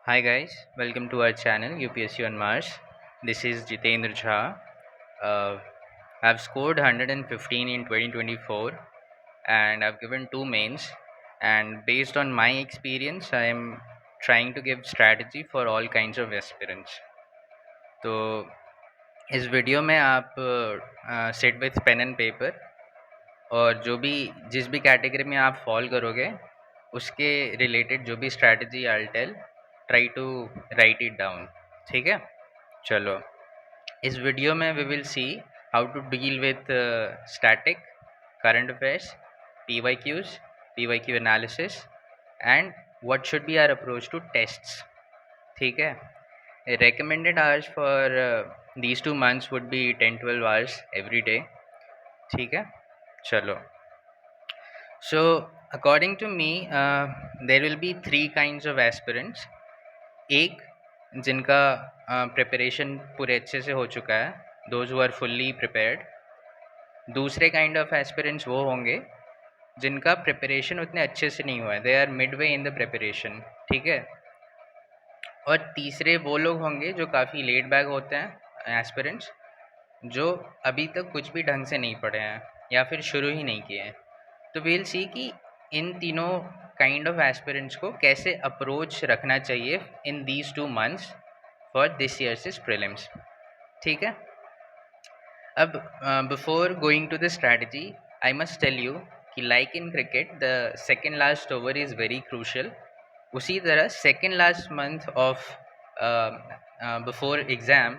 Hi guys, welcome to our channel UPSC on Mars. This is Jitendra Jha. Uh, I've scored 115 in 2024 and I've given two mains. And based on my experience, I am trying to give strategy for all kinds of aspirants. तो इस video में आप sit with pen and paper और जो भी जिस भी category में आप फॉल करोगे उसके रिलेटेड जो भी strategy I tell try to write it down. ठीक है, चलो इस वीडियो में we will see how to deal with static current affairs, P Y Q analysis and what should be our approach to tests. ठीक है, recommended hours for these 2 months would be 10-12 hours every day। ठीक है, चलो so according to me there will be three kinds of aspirants। एक जिनका preparation पूरे अच्छे से हो चुका है, those who are fully prepared. दूसरे काइंड ऑफ एस्पिरेंट्स वो होंगे जिनका प्रिपरेशन उतने अच्छे से नहीं हुआ है, they are mid way in the preparation. ठीक है, और तीसरे वो लोग होंगे जो काफ़ी लेट बैक होते हैं एस्पिरेंट्स, जो अभी तक कुछ भी ढंग से नहीं पढ़े हैं या फिर शुरू ही नहीं किए हैं। तो वील सी कि इन तीनों काइंड ऑफ एस्पिरेंट्स को कैसे अप्रोच रखना चाहिए in these 2 months for this years prelims. ठीक है, अब before going to the strategy I must tell you कि like in cricket the second last over is very crucial. उसी तरह second last month of before exam,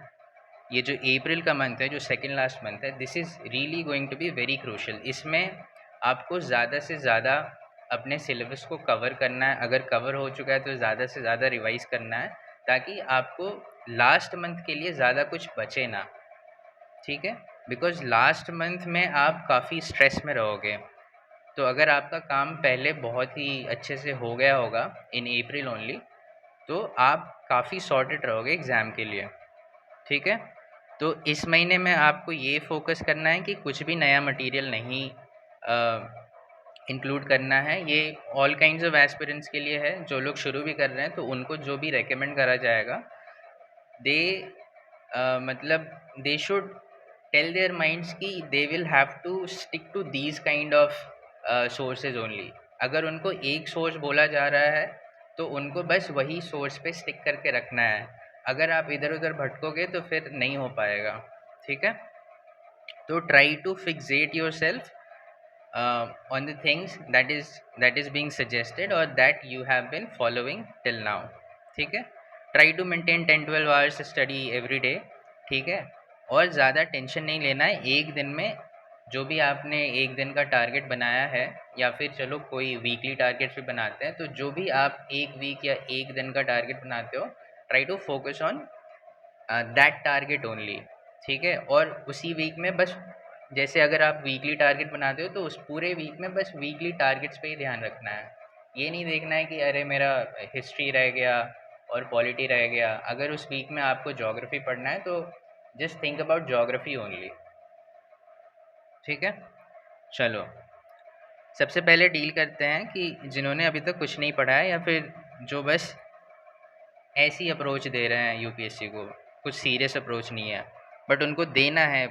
ये जो अप्रैल का मंथ है, जो सेकेंड लास्ट मंथ है, this is really going to be very crucial. इसमें आपको ज़्यादा से ज़्यादा अपने सिलेबस को कवर करना है। अगर कवर हो चुका है तो ज़्यादा से ज़्यादा रिवाइज़ करना है, ताकि आपको लास्ट मंथ के लिए ज़्यादा कुछ बचे ना। ठीक है, बिकॉज़ लास्ट मंथ में आप काफ़ी स्ट्रेस में रहोगे। तो अगर आपका काम पहले बहुत ही अच्छे से हो गया होगा इन अप्रैल ओनली, तो आप काफ़ी सॉर्टेड रहोगे एग्ज़ाम के लिए। ठीक है, तो इस महीने में आपको ये फोकस करना है कि कुछ भी नया मटेरियल नहीं इंक्लूड करना है। ये ऑल काइंड्स ऑफ एस्पिरेंट्स के लिए है। जो लोग शुरू भी कर रहे हैं तो उनको जो भी रेकमेंड करा जाएगा, दे मतलब they should tell their minds कि they will have to stick to these kind of sources only. अगर उनको एक सोर्स बोला जा रहा है तो उनको बस वही सोर्स पे स्टिक करके रखना है। अगर आप इधर उधर भटकोगे तो फिर नहीं हो पाएगा। ठीक है, तो try to fixate your on the things that is being suggested or that you have been following till now। ठीक है, try to maintain 10-12 hours study every day। ठीक है, और ज़्यादा टेंशन नहीं लेना है। एक दिन में जो भी आपने एक दिन का टारगेट बनाया है, या फिर चलो कोई वीकली टारगेट भी बनाते हैं, तो जो भी आप एक वीक या एक दिन का टारगेट बनाते हो, try to focus on that target only. ठीक है, और उसी वीक में बस, जैसे अगर आप वीकली टारगेट बनाते हो तो उस पूरे वीक में बस वीकली टारगेट्स पे ही ध्यान रखना है। ये नहीं देखना है कि अरे मेरा हिस्ट्री रह गया और पॉलिटी रह गया। अगर उस वीक में आपको ज्योग्राफी पढ़ना है तो just think about geography only. ठीक है, चलो सबसे पहले डील करते हैं कि जिन्होंने अभी तक कुछ नहीं पढ़ा है या फिर जो बस ऐसी अप्रोच दे रहे हैं यूपीएससी को, कुछ सीरियस अप्रोच नहीं है, बट उनको देना है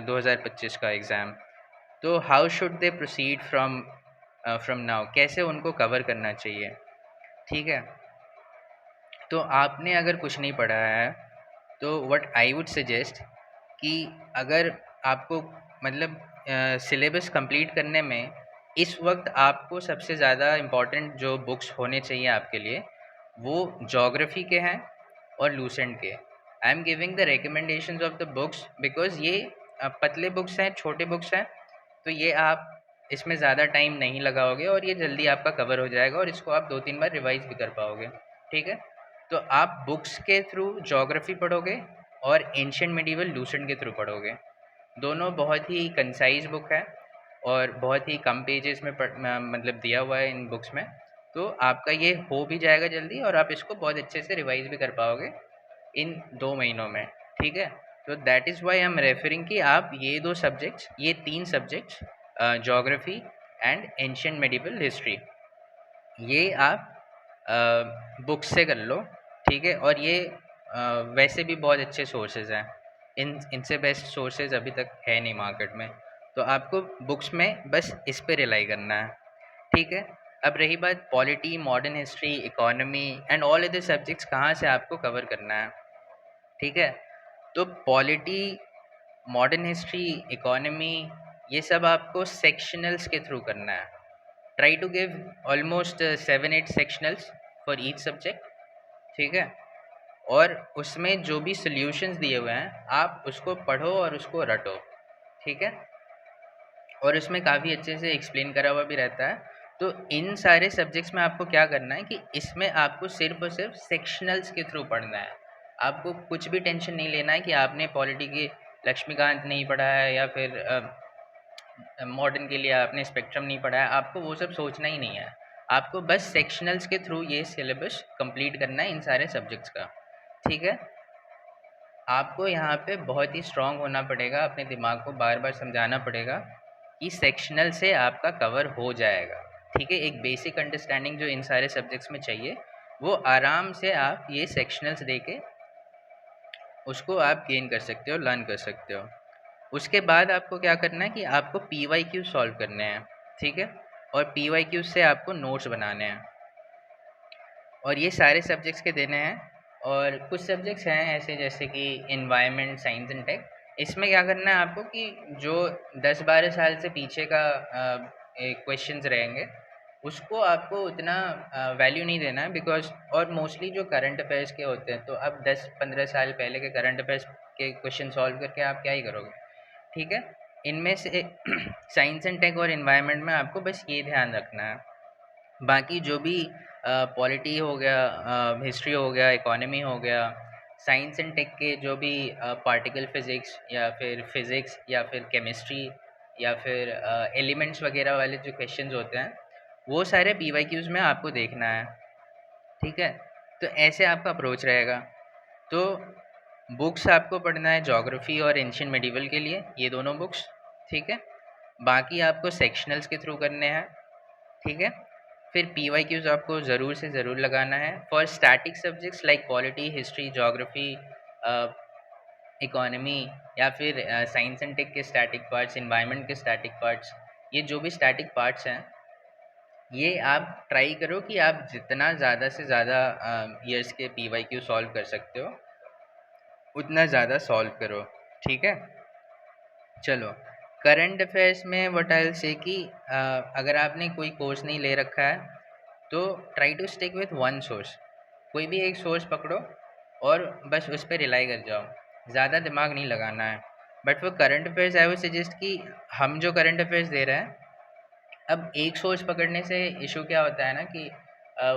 2025 का एग्ज़ाम। तो how should they proceed from now, कैसे उनको कवर करना चाहिए। ठीक है, तो आपने अगर कुछ नहीं पढ़ा है तो व्हाट आई वुड सजेस्ट कि अगर आपको मतलब सिलेबस कंप्लीट करने में इस वक्त आपको सबसे ज़्यादा इम्पॉर्टेंट जो बुक्स होने चाहिए आपके लिए, वो जोग्राफ़ी के हैं और लूसेंट के। I am giving the recommendations of the books because ये पतले बुक्स हैं, छोटे बुक्स हैं, तो ये आप इसमें ज़्यादा टाइम नहीं लगाओगे और ये जल्दी आपका कवर हो जाएगा और इसको आप 2-3 बार रिवाइज़ भी कर पाओगे। ठीक है, तो आप बुक्स के थ्रू जोग्राफ़ी पढ़ोगे और एंशिएंट मेडिवल लूसेंट के थ्रू पढ़ोगे। दोनों बहुत ही कंसाइज बुक है और बहुत ही कम पेजेस में मतलब दिया हुआ है इन बुक्स में। तो आपका ये हो भी जाएगा जल्दी और आप इसको बहुत अच्छे से रिवाइज भी कर पाओगे इन 2 महीनों में। ठीक है, तो that is why I am referring कि आप ये 2 सब्जेक्ट्स, ये 3 subjects, geography and ancient medieval history, ये आप बुक्स से कर लो। ठीक है, और ये वैसे भी बहुत अच्छे सोर्सेज हैं, इनसे बेस्ट सोर्सेज अभी तक है नहीं मार्केट में, तो आपको बुक्स में बस इस पे रिलाई करना है। ठीक है, अब रही बात polity, modern history, economy and all other subjects कहाँ से आपको कवर करना है। ठीक है, तो पॉलिटी, मॉडर्न हिस्ट्री, इकोनॉमी, ये सब आपको सेक्शनल्स के थ्रू करना है। Try to give almost 7-8 sectionals for each subject. ठीक है, और उसमें जो भी सॉल्यूशंस दिए हुए हैं आप उसको पढ़ो और उसको रटो। ठीक है, और इसमें काफ़ी अच्छे से एक्सप्लेन करा हुआ भी रहता है। तो इन सारे सब्जेक्ट्स में आपको क्या करना है कि इसमें आपको सिर्फ और सिर्फ सेक्शनल्स के थ्रू पढ़ना है। आपको कुछ भी टेंशन नहीं लेना है कि आपने पॉलिटी के लक्ष्मीकांत नहीं पढ़ा है या फिर मॉडर्न के लिए आपने स्पेक्ट्रम नहीं पढ़ा है, आपको वो सब सोचना ही नहीं है। आपको बस सेक्शनल्स के थ्रू ये सिलेबस कंप्लीट करना है इन सारे सब्जेक्ट्स का। ठीक है, आपको यहाँ पे बहुत ही स्ट्रांग होना पड़ेगा, अपने दिमाग को बार बार समझाना पड़ेगा कि सेक्शनल से आपका कवर हो जाएगा। ठीक है, एक बेसिक अंडरस्टैंडिंग जो इन सारे सब्जेक्ट्स में चाहिए वो आराम से आप ये सेक्शनल्स दे के उसको आप गेन कर सकते हो, लर्न कर सकते हो। उसके बाद आपको क्या करना है कि आपको पी वाई क्यू सॉल्व करने हैं। ठीक है, और पी वाई क्यू से आपको नोट्स बनाने हैं, और ये सारे सब्जेक्ट्स के देने हैं। और कुछ सब्जेक्ट्स हैं ऐसे जैसे कि इन्वायरमेंट, साइंस एंड टेक, इसमें क्या करना है आपको कि जो 10-12 साल से पीछे का क्वेश्चंस रहेंगे उसको आपको उतना वैल्यू नहीं देना है, बिकॉज और मोस्टली जो करंट अफेयर्स के होते हैं, तो अब 10-15 साल पहले के करंट अफेयर्स के क्वेश्चन सॉल्व करके आप क्या ही करोगे। ठीक है, इनमें से साइंस एंड टेक और इन्वायरमेंट में आपको बस ये ध्यान रखना है। बाकी जो भी पॉलिटी हो गया, हिस्ट्री हो गया, इकोनॉमी हो गया, साइंस एंड टेक के जो भी पार्टिकल फिज़िक्स या फिर फिज़िक्स या फिर केमिस्ट्री या फिर एलिमेंट्स वगैरह वाले जो क्वेश्चंस होते हैं वो सारे पीवाईक्यूज़ में आपको देखना है। ठीक है, तो ऐसे आपका अप्रोच रहेगा। तो बुक्स आपको पढ़ना है ज्योग्राफी और एंशिएंट मेडिवल के लिए, ये दोनों बुक्स। ठीक है, बाकी आपको सेक्शनल्स के थ्रू करने हैं। ठीक है, फिर पी वाई क्यूज़ आपको ज़रूर से ज़रूर लगाना है for static subjects like polity, history, geography, economy या फिर साइंस एंड टेक के स्टैटिक पार्ट्स, इन्वायरमेंट के स्टैटिक पार्ट्स। ये जो भी स्टैटिक पार्ट्स हैं ये आप ट्राई करो कि आप जितना ज़्यादा से ज़्यादा ईयर्स के पी वाई क्यू सॉल्व कर सकते हो उतना ज़्यादा सॉल्व करो। ठीक है, चलो करंट अफेयर्स में व्हाट आई विल से कि अगर आपने कोई कोर्स नहीं ले रखा है तो try to stick with one source. कोई भी एक सोर्स पकड़ो और बस उस पर रिलाई कर जाओ, ज़्यादा दिमाग नहीं लगाना है। But for current affairs I would suggest कि हम जो करंट अफेयर्स दे रहे हैं, अब एक सोर्स पकड़ने से इशू क्या होता है ना कि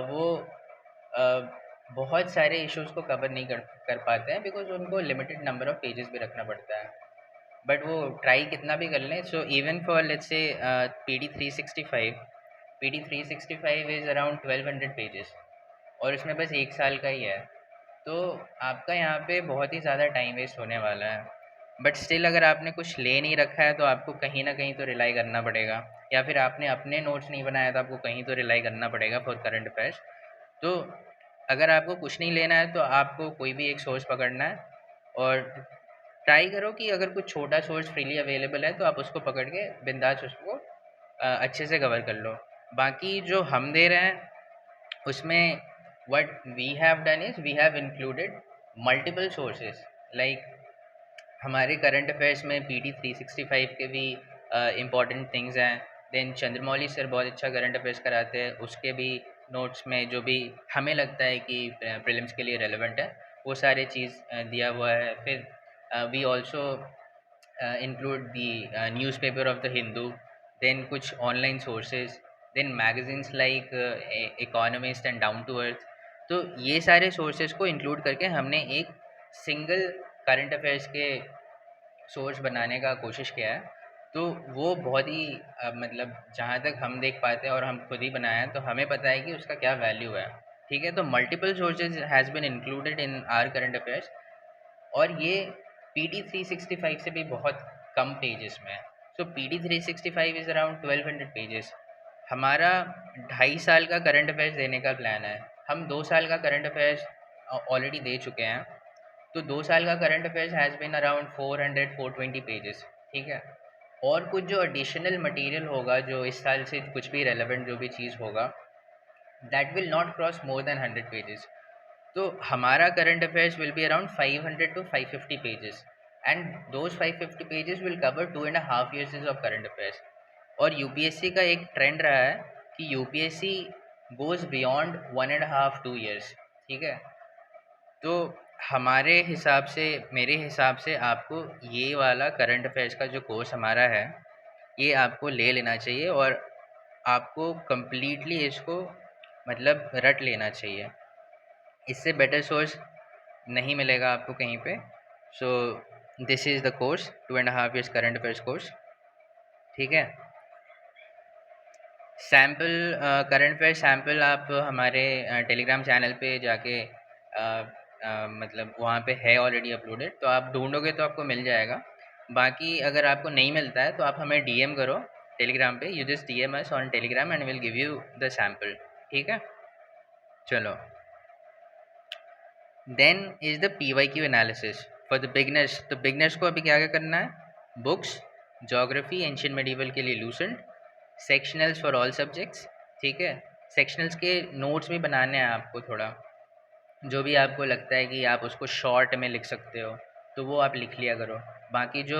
वो अ, बहुत सारे इश्यूज को कवर नहीं कर पाते हैं, बिकॉज उनको लिमिटेड नंबर ऑफ पेजेस भी रखना पड़ता है। बट वो ट्राई कितना भी कर लें, so even for let's say P D 365 is around 1200 pages, और उसमें बस 1 साल का ही है। तो आपका यहाँ पे बहुत ही ज़्यादा टाइम वेस्ट होने वाला है। बट स्टिल अगर आपने कुछ ले नहीं रखा है तो आपको कहीं ना कहीं तो रिलाई करना पड़ेगा, या फिर आपने अपने नोट्स नहीं बनाया तो आपको कहीं तो रिलाई करना पड़ेगा फॉर करंट अफेयर्स। तो अगर आपको कुछ नहीं लेना है तो आपको कोई भी एक सोर्स पकड़ना है, और ट्राई करो कि अगर कुछ छोटा सोर्स फ्रीली अवेलेबल है तो आप उसको पकड़ के बिंदास उसको अच्छे से कवर कर लो। बाकी जो हम दे रहे हैं उसमें what we have done is we have included multiple sources, like हमारे करंट अफेयर्स में PD 365 के भी इम्पॉर्टेंट थिंग्स हैं। देन चंद्रमौली सर बहुत अच्छा करंट अफेयर्स कराते हैं, उसके भी नोट्स में जो भी हमें लगता है कि प्रीलिम्स के लिए रेलेवेंट है वो सारे चीज़ दिया हुआ है। फिर we also include the newspaper of the Hindu, then कुछ online sources, then magazines like Economist and Down to Earth। तो ये सारे sources को include करके हमने एक single current affairs के सोर्स बनाने का कोशिश किया है। तो वो बहुत ही मतलब जहाँ तक हम देख पाते हैं और हम खुद ही बनाए हैं तो हमें पता है कि उसका क्या वैल्यू है। ठीक है, तो multiple sources has been included in our current affairs, और ये PD 365 से भी बहुत कम पेजेस में है। सो PD 365 इज़ अराउंड 1200 पेजेस। हमारा 2.5 साल का करंट अफेयर्स देने का प्लान है। हम 2 साल का करंट अफेयर्स ऑलरेडी दे चुके हैं। तो 2 साल का current affairs has been around 400-420 pages, ठीक है? और कुछ जो एडिशनल मटेरियल होगा, जो इस साल से कुछ भी रेलेवेंट जो भी चीज़ होगा, that will not cross more than 100 pages. तो हमारा current affairs will be around 500 to 550 pages, and those 550 pages will cover 2.5 years of current affairs. और यूपीएससी का एक ट्रेंड रहा है कि यूपीएससी गोज़ बियॉन्ड 1.5-2 years, ठीक है? तो हमारे हिसाब से, मेरे हिसाब से आपको ये वाला करंट अफेयर्स का जो कोर्स हमारा है, ये आपको ले लेना चाहिए और आपको कंप्लीटली इसको मतलब रट लेना चाहिए। इससे बेटर सोर्स नहीं मिलेगा आपको कहीं पे। So this is the course, 2.5 years current affairs course, ठीक है? सैम्पल करंट अफेयर सैम्पल आप हमारे टेलीग्राम चैनल पे जाके मतलब वहाँ पे है ऑलरेडी अपलोडेड, तो आप ढूंढोगे तो आपको मिल जाएगा। बाकी अगर आपको नहीं मिलता है तो आप हमें डीएम करो टेलीग्राम पे, you just DM us on Telegram and will give you the sample, ठीक है? चलो, then is the PYQ analysis for the beginners. तो बिगनर्स को अभी क्या क्या करना है? बुक्स, जोग्राफी, एंशियंट मेडिवल के लिए लूसेंट, सेक्शनल्स फॉर ऑल सब्जेक्ट्स, ठीक है? सेक्शनल्स के नोट्स भी बनाने हैं आपको थोड़ा, जो भी आपको लगता है कि आप उसको शॉर्ट में लिख सकते हो तो वो आप लिख लिया करो। बाकी जो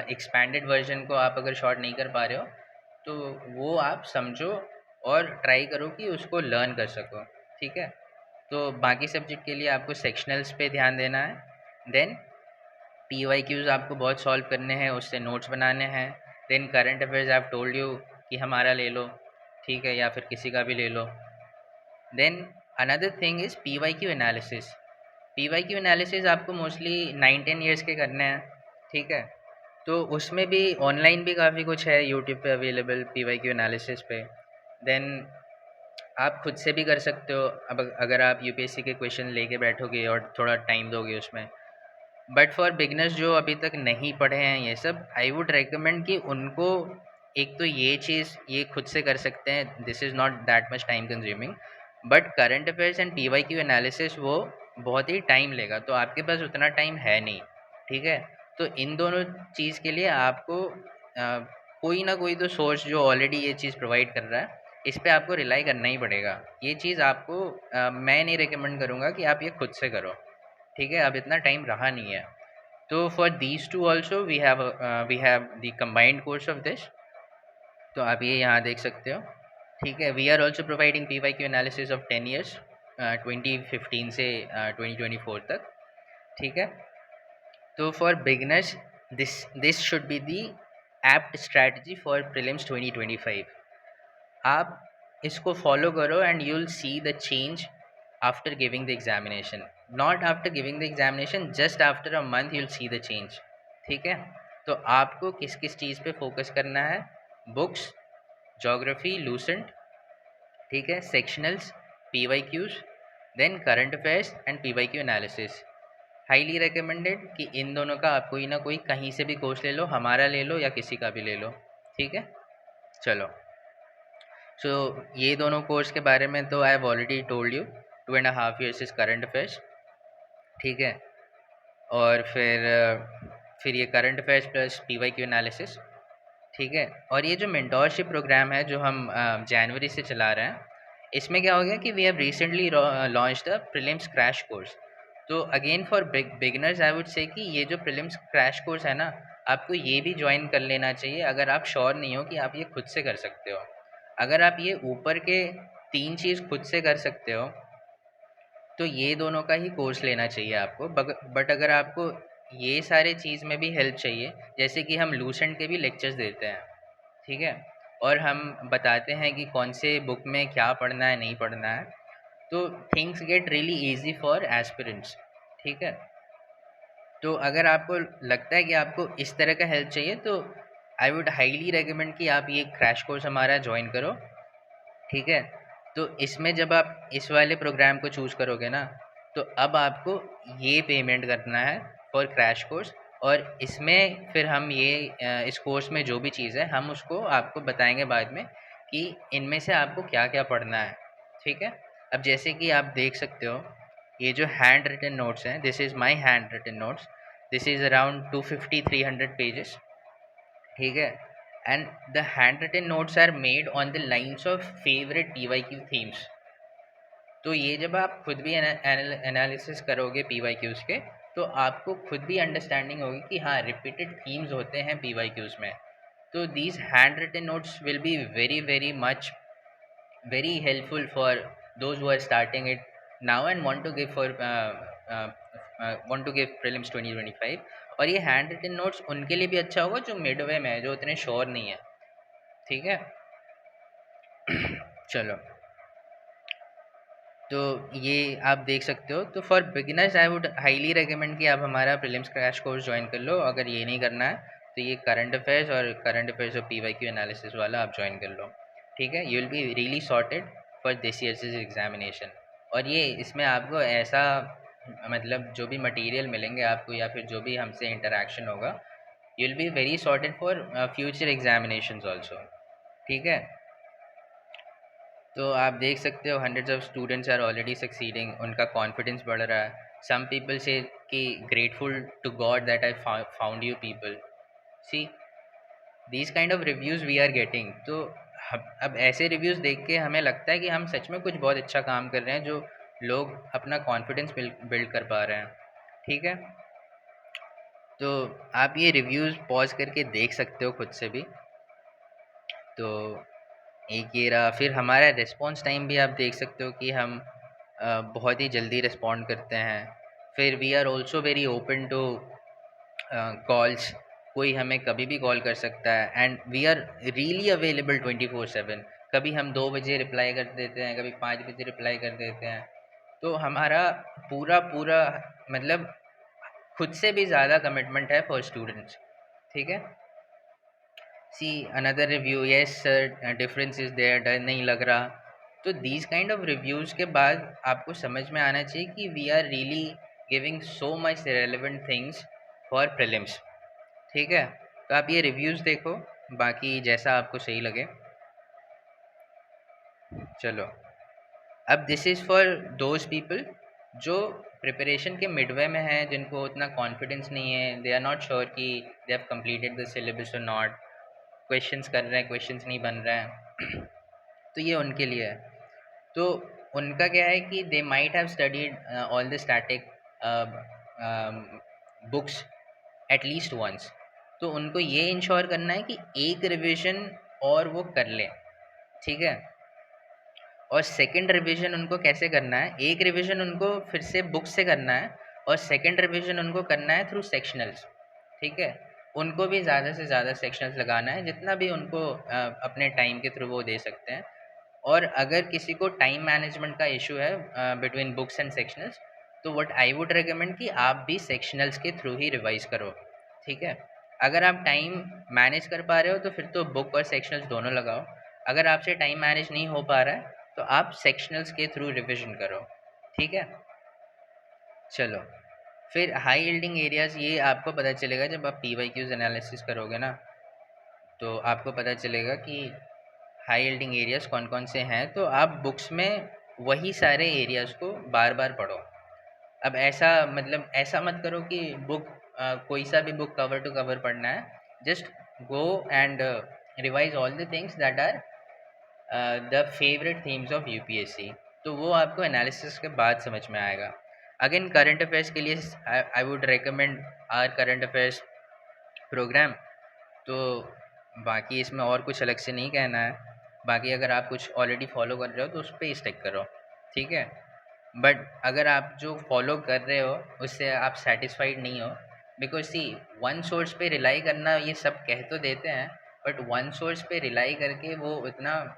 एक्सपैंडेड वर्जन को आप अगर शॉर्ट नहीं कर पा रहे हो तो वो आप समझो और ट्राई करो कि उसको लर्न कर सको, ठीक है? तो बाकी सब्जेक्ट के लिए आपको सेक्शनल्स पे ध्यान देना है। देन PYQs आपको बहुत सॉल्व करने हैं, उससे नोट्स बनाने हैं। देन करंट अफेयर्स आप टोल्ड यू कि हमारा ले लो, ठीक है, या फिर किसी का भी ले लो। Then another thing is PYQ analysis. PYQ analysis आपको मोस्टली 9-10 ईयर्स के करने हैं, ठीक है? तो उसमें भी ऑनलाइन भी काफ़ी कुछ है यूट्यूब पे अवेलेबल PYQ एनालिसिस पे। देन आप खुद से भी कर सकते हो, अब अगर आप यूपीएससी के क्वेश्चन लेके बैठोगे और थोड़ा टाइम दोगे उसमें। बट फॉर बिगनर्स जो अभी तक नहीं पढ़े हैं ये सब, आई वुड रिकमेंड कि उनको एक तो ये चीज़ ये खुद से कर सकते हैं, this is not that much time consuming. But current affairs and PYQ analysis वो बहुत ही टाइम लेगा, तो आपके पास उतना टाइम है नहीं, ठीक है? तो इन दोनों चीज़ के लिए आपको कोई ना कोई तो सोर्स जो ऑलरेडी ये चीज़ प्रोवाइड कर रहा है, इस पे आपको रिलाई करना ही पड़ेगा। ये चीज़ आपको मैं नहीं रिकमेंड करूँगा कि आप ये खुद से करो, ठीक है? अब इतना टाइम रहा नहीं है। तो for these two also we have the combined course of this, तो आप ये यहाँ देख सकते हो, ठीक है? We are also providing PYQ analysis of 10 years, 2015 से 2024 तक, ठीक है? तो for beginners this should be the apt strategy for prelims 2025। आप इसको फॉलो करो and you will see the change after giving the examination, not after giving the examination, just after a month you will see the change, ठीक है? तो आपको किस किस चीज़ पे फोकस करना है? बुक्स, जोग्राफी, लूसेंट, ठीक है, sectionals, PYQs, then current affairs and PYQ analysis. Highly recommended कि इन दोनों का आप कोई ना कोई कहीं से भी कोर्स ले लो, हमारा ले लो या किसी का भी ले लो, ठीक है? चलो, सो ये दोनों कोर्स के बारे में तो आई have already told you, 2.5 years is current affairs, ठीक है? और फिर ये current affairs plus PYQ analysis, ठीक है? और ये जो मेंटोरशिप प्रोग्राम है जो हम जनवरी से चला रहे हैं, इसमें क्या हो गया कि we have recently launch the prelims crash course. तो again for beginners I would say कि ये जो प्रीलिम्स क्रैश कोर्स है ना, आपको ये भी ज्वाइन कर लेना चाहिए अगर आप श्योर नहीं हो कि आप ये खुद से कर सकते हो। अगर आप ये ऊपर के 3 चीज़ खुद से कर सकते हो तो ये दोनों का ही कोर्स लेना चाहिए आपको। बट अगर आपको ये सारे चीज़ में भी हेल्प चाहिए, जैसे कि हम लूसेंट के भी लेक्चर्स देते हैं, ठीक है? और हम बताते हैं कि कौन से बुक में क्या पढ़ना है, नहीं पढ़ना है, तो things get really easy for aspirants, ठीक है? तो अगर आपको लगता है कि आपको इस तरह का हेल्प चाहिए तो आई वुड हाईली रेकमेंड कि आप ये क्रैश कोर्स हमारा ज्वाइन करो, ठीक है? तो इसमें जब आप इस वाले प्रोग्राम को चूज़ करोगे ना, तो अब आपको ये पेमेंट करना है फॉर क्रैश कोर्स, और इसमें फिर हम ये इस कोर्स में जो भी चीज़ है हम उसको आपको बताएंगे बाद में कि इनमें से आपको क्या क्या पढ़ना है, ठीक है? अब जैसे कि आप देख सकते हो ये जो हैंड रिटन नोट्स हैं, this is my handwritten notes, this is around 250-300 pages, ठीक है। And the handwritten notes are made on the lines of favourite PYQ themes. तो ये जब आप खुद भी एनालिसिस करोगे PYQs के, तो आपको खुद भी अंडरस्टैंडिंग होगी कि हाँ, रिपीटेड थीम्स होते हैं PYQs में। तो these handwritten notes will be very very much very helpful for those who are starting it now and want to give prelims 2025। और ये हैंड रिटन नोट्स उनके लिए भी अच्छा होगा जो मिडवे में है, जो उतने श्योर नहीं है, ठीक है। चलो, तो ये आप देख सकते हो। तो for beginners I would highly recommend कि आप हमारा प्रीलिम्स क्रैश कोर्स ज्वाइन कर लो। अगर ये नहीं करना है तो ये करंट अफेयर्स और PYQ एनालिसिस वाला आप ज्वाइन कर लो, ठीक है। You will be really sorted for this years examination. और ये इसमें आपको ऐसा मतलब जो भी मटेरियल मिलेंगे आपको या फिर जो भी हमसे इंटरेक्शन होगा, you will be very sorted for future examinations also, ठीक है। तो आप देख सकते हो hundreds of students are already succeeding, उनका कॉन्फिडेंस बढ़ रहा है। सम पीपल से कि grateful to God that I found you people. See these kind of reviews we are getting. तो अब ऐसे रिव्यूज़ देख के हमें लगता है कि हम सच में कुछ बहुत अच्छा काम कर रहे हैं, जो लोग अपना कॉन्फिडेंस बिल्ड कर पा रहे हैं, ठीक है। तो आप ये रिव्यूज़ पॉज करके देख सकते हो खुद से भी। तो एक ये रहा। फिर हमारा रिस्पॉन्स टाइम भी आप देख सकते हो कि हम बहुत ही जल्दी रिस्पॉन्ड करते हैं। फिर we are also very open to calls, कोई हमें कभी भी कॉल कर सकता है and we are really available 24/7। कभी हम 2 बजे रिप्लाई कर देते हैं, कभी 5 बजे रिप्लाई कर देते हैं। तो हमारा पूरा पूरा मतलब खुद से भी ज़्यादा कमिटमेंट है फॉर स्टूडेंट्स, ठीक है। See another review, yes sir difference is there, डर नहीं लग रहा। तो दीज काइंड ऑफ रिव्यूज़ के बाद आपको समझ में आना चाहिए कि we are really giving so much relevant things for prelims, ठीक है। तो आप ये रिव्यूज़ देखो, बाकी जैसा आपको सही लगे। चलो, अब this is for those people जो प्रिपरेशन के मिडवे में हैं, जिनको उतना कॉन्फिडेंस नहीं है, दे आर नॉट श्योर कि they have completed the syllabus और नॉट, क्वेश्चंस कर रहे हैं, क्वेश्चंस नहीं बन रहे हैं। तो ये उनके लिए है। तो उनका क्या है कि they might have studied all the static books at least once. तो उनको ये इंश्योर करना है कि एक रिवीजन और वो कर लें, ठीक है। और सेकंड रिवीजन उनको कैसे करना है, एक रिवीजन उनको फिर से बुक से करना है और सेकंड रिवीजन उनको करना है थ्रू सेक्शनल्स, ठीक है। उनको भी ज़्यादा से ज़्यादा सेक्शनल्स लगाना है, जितना भी उनको अपने टाइम के थ्रू वो दे सकते हैं। और अगर किसी को टाइम मैनेजमेंट का इशू है बिटवीन बुक्स एंड सेक्शनल्स, तो व्हाट आई वुड रिकमेंड कि आप भी सेक्शनल्स के थ्रू ही रिवाइज करो, ठीक है। अगर आप टाइम मैनेज कर पा रहे हो तो फिर तो बुक और सेक्शनल्स दोनों लगाओ। अगर आपसे टाइम मैनेज नहीं हो पा रहा है तो आप सेक्शनल्स के थ्रू रिविजन करो, ठीक है। चलो, फिर हाई यील्डिंग एरियाज़ ये आपको पता चलेगा जब आप PYQs एनालिसिस करोगे ना, तो आपको पता चलेगा कि हाई यील्डिंग एरियाज़ कौन कौन से हैं। तो आप बुक्स में वही सारे एरियाज़ को बार बार पढ़ो। अब ऐसा मतलब ऐसा मत करो कि बुक कोई सा भी बुक कवर टू कवर पढ़ना है। Just go and revise all the things that are the favourite themes of UPSC। तो वो आपको एनालिसिस के बाद समझ में आएगा। अगेन करंट अफेयर्स के लिए I would recommend our current affairs programme. तो बाकी इसमें और कुछ अलग से नहीं कहना है। बाकी अगर आप कुछ ऑलरेडी फॉलो कर रहे हो तो उस पर स्टिक करो, ठीक है। बट अगर आप जो फॉलो कर रहे हो उससे आप सेटिस्फाइड नहीं हो, बिकॉज सी वन सोर्स पे रिलाई करना, ये सब कह तो देते हैं बट वन सोर्स पे रिलाई करके वो इतना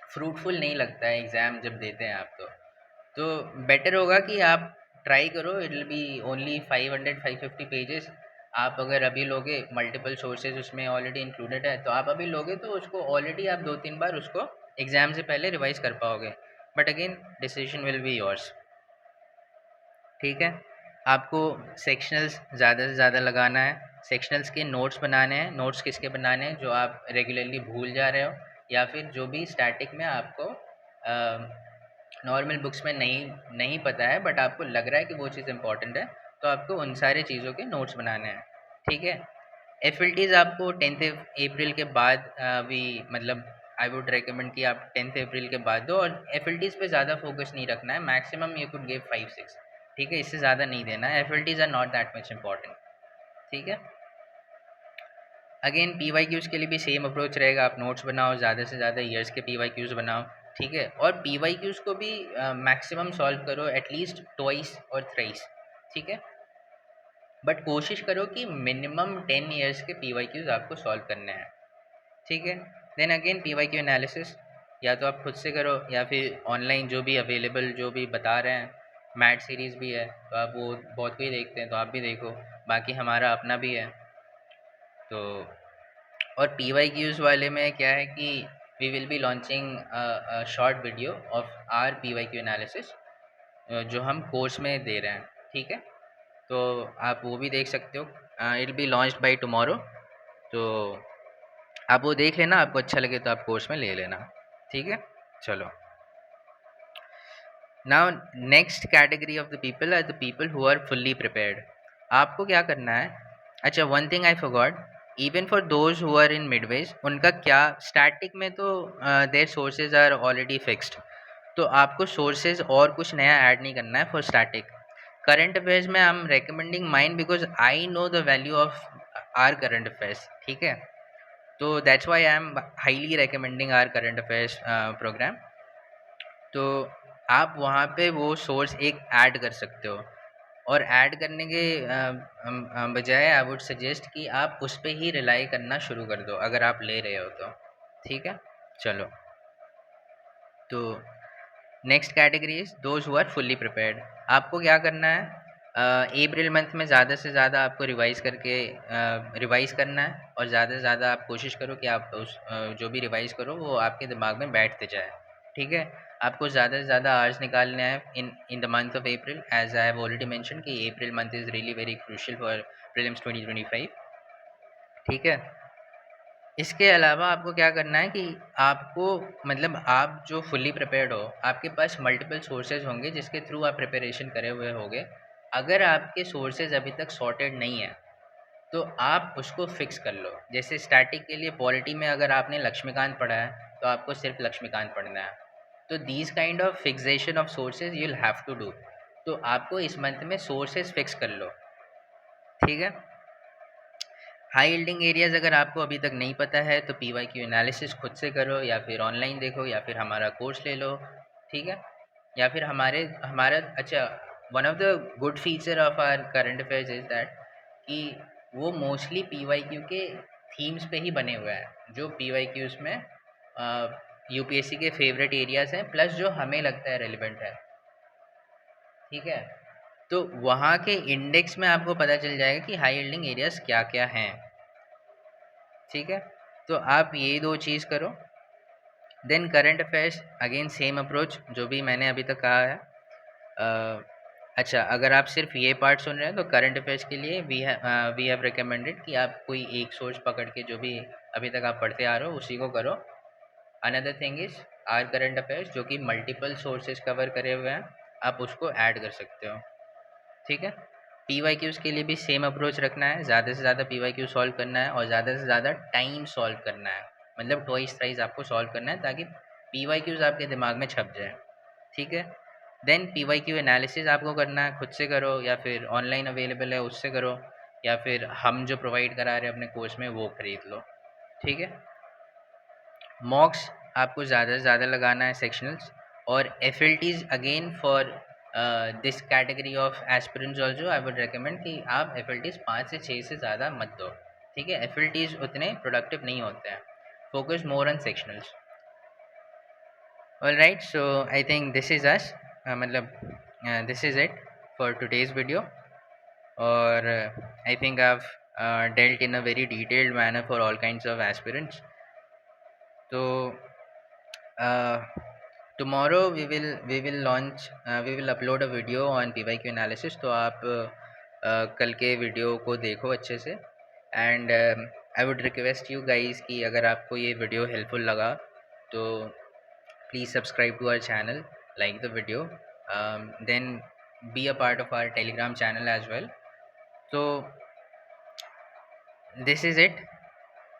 फ्रूटफुल नहीं लगता है एग्ज़ाम जब देते हैं आप। तो बेटर होगा कि आप ट्राई करो। It will be only 500-550 pages. आप अगर अभी लोगे, मल्टीपल सोर्सेज उसमें ऑलरेडी इंक्लूडेड है, तो आप अभी लोगे तो उसको ऑलरेडी आप 2-3 बार उसको एग्ज़ाम से पहले रिवाइज कर पाओगे। But again decision will be yours, ठीक है। आपको सेक्शनल्स ज़्यादा से ज़्यादा लगाना है, सेक्शनल्स के नोट्स बनाने हैं। नोट्स किसके बनाने हैं, जो आप रेगुलरली भूल जा रहे हो या फिर जो भी स्टैटिक में आपको नॉर्मल बुक्स में नहीं पता है बट आपको लग रहा है कि वो चीज़ इंपॉर्टेंट है, तो आपको उन सारे चीज़ों के नोट्स बनाने हैं, ठीक है। एफएलटीज आपको 10th अप्रैल के बाद भी मतलब आई वुड रिकमेंड कि आप 10th अप्रैल के बाद दो, और एफएलटीज पे ज़्यादा फोकस नहीं रखना है, मैक्सिमम यू कुड गिव 5-6, ठीक है, इससे ज़्यादा नहीं देना है, FLTs are not that much important, ठीक है। अगेन पी वाई क्यूज़ के लिए भी सेम अप्रोच रहेगा, आप नोट्स बनाओ, ज़्यादा से ज़्यादा ईयर्स के पी वाई क्यूज़ बनाओ, ठीक है, और पी वाई क्यूज़ को भी मैक्सिमम सॉल्व करो एटलीस्ट ट्वाइस और थ्राइस, ठीक है, बट कोशिश करो कि मिनिमम 10 ईयर्स के पी वाई क्यूज़ आपको सॉल्व करने हैं, ठीक है। Then again P Y Q analysis या तो आप खुद से करो या फिर ऑनलाइन जो भी अवेलेबल जो भी बता रहे हैं, मैट सीरीज़ भी है तो आप वो बहुत कोई देखते हैं तो आप भी देखो, बाकी हमारा अपना भी है। तो और पी वाई क्यूज़ वाले में क्या है कि we will be launching short video of our P Y Q analysis जो हम कोर्स में दे रहे हैं, ठीक है, तो आप वो भी देख सकते हो, it be launched by tomorrow, तो आप वो देख लेना, आपको अच्छा लगे तो आप कोर्स में ले लेना, ठीक है। चलो, now next category of the people are the people who are fully prepared. आपको क्या करना है, अच्छा one thing I forgot, even for those who are in midways, उनका क्या स्टैटिक में तो their sources are already fixed, तो आपको सोर्सेज और कुछ नया ऐड नहीं करना है फॉर स्टैटिक। करंट अफेयर्स में I am recommending mine because I know the value of our current affairs, ठीक है, तो that's why I am highly recommending our current affairs programme. तो आप वहाँ पे वो सोर्स एक ऐड कर सकते हो, और ऐड करने के बजाय आई वुड सजेस्ट कि आप उस पे ही रिलाई करना शुरू कर दो अगर आप ले रहे हो तो, ठीक है। चलो, तो next category is those who are fully prepared. आपको क्या करना है, अप्रैल मंथ में ज़्यादा से ज़्यादा आपको रिवाइज़ करना है, और ज़्यादा से ज़्यादा आप कोशिश करो कि आप जो भी रिवाइज़ करो वो आपके दिमाग में बैठते जाए, ठीक है। आपको ज़्यादा से ज़्यादा आवर्स निकालने हैं in the month of April, as I have already mention कि April month is really very crucial for prelims 2025, ठीक है। इसके अलावा आपको क्या करना है कि आपको मतलब आप जो फुल्ली प्रिपेयर्ड हो, आपके पास मल्टीपल सोर्सेज होंगे जिसके थ्रू आप प्रिपरेशन करे हुए होगे। अगर आपके सोर्सेज अभी तक सॉर्टेड नहीं है तो आप उसको फिक्स कर लो। जैसे स्टैटिक के लिए पॉलिटी में अगर आपने लक्ष्मीकांत पढ़ा है तो आपको सिर्फ लक्ष्मीकांत पढ़ना है, तो these kind of fixation of sources you will have to do. तो आपको इस मंथ में सोर्सेज फिक्स कर लो, ठीक है। हाई यील्डिंग एरियाज़ अगर आपको अभी तक नहीं पता है तो पी वाई क्यू एनालिसिस खुद से करो, या फिर ऑनलाइन देखो, या फिर हमारा कोर्स ले लो, ठीक है, या फिर हमारा अच्छा, one of the good feature of our current affairs is that कि वो मोस्टली पी वाई क्यू के थीम्स पे ही बने हुए हैं, जो पी वाई क्यूज़ में यूपीएससी के फेवरेट एरियाज़ हैं, प्लस जो हमें लगता है रेलिवेंट है, ठीक है। तो वहाँ के इंडेक्स में आपको पता चल जाएगा कि हाई यील्डिंग एरियाज़ क्या क्या हैं, ठीक है। तो आप ये दो चीज़ करो। Then current affairs again same approach जो भी मैंने अभी तक कहा है। अच्छा, अगर आप सिर्फ ये पार्ट सुन रहे हैं तो करंट अफेयर्स के लिए वी हैव रिकमेंडेड कि आप कोई एक सोर्स पकड़ के जो भी अभी तक आप पढ़ते आ रहे हो उसी को करो। Another thing is our current affairs जो कि मल्टीपल सोर्सेज कवर करे हुए हैं, आप उसको ऐड कर सकते हो, ठीक है। पी वाई क्यूज़ के लिए भी सेम अप्रोच रखना है, ज़्यादा से ज़्यादा पी वाई क्यू सॉल्व करना है और ज़्यादा से ज़्यादा टाइम सॉल्व करना है, मतलब ट्वाइस थ्राइस आपको सॉल्व करना है ताकि पी वाई क्यूज़ आपके दिमाग में छप जाए, ठीक है। Then P Y Q analysis आपको करना है, खुद से करो या फिर ऑनलाइन अवेलेबल है उससे करो, या फिर हम जो प्रोवाइड करा रहे हैं अपने कोर्स में वो खरीद लो, ठीक है। मॉक्स आपको ज़्यादा से ज़्यादा लगाना है सेक्शनल्स, और F L Ts again for this category of aspirants also I would recommend कि आप एफ एल टीज़ 5 से 6 से ज़्यादा मत दो, ठीक है। एफ एल टीज़ उतने प्रोडक्टिव नहीं होते हैं, focus more on sectionals. All right, so I think this is us, मतलब this is it for today's video, और I think I dealt in a very detailed manner for all kinds of aspirants. तो tomorrow we will upload a video on PYQ analysis, तो आप कल के video को देखो अच्छे से, and I would request you guys कि अगर आपको ये वीडियो हेल्पफुल लगा तो please subscribe to our channel, like the video, then be a part of our Telegram channel as well. So this is it,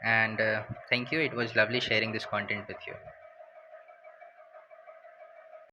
and thank you. It was lovely sharing this content with you.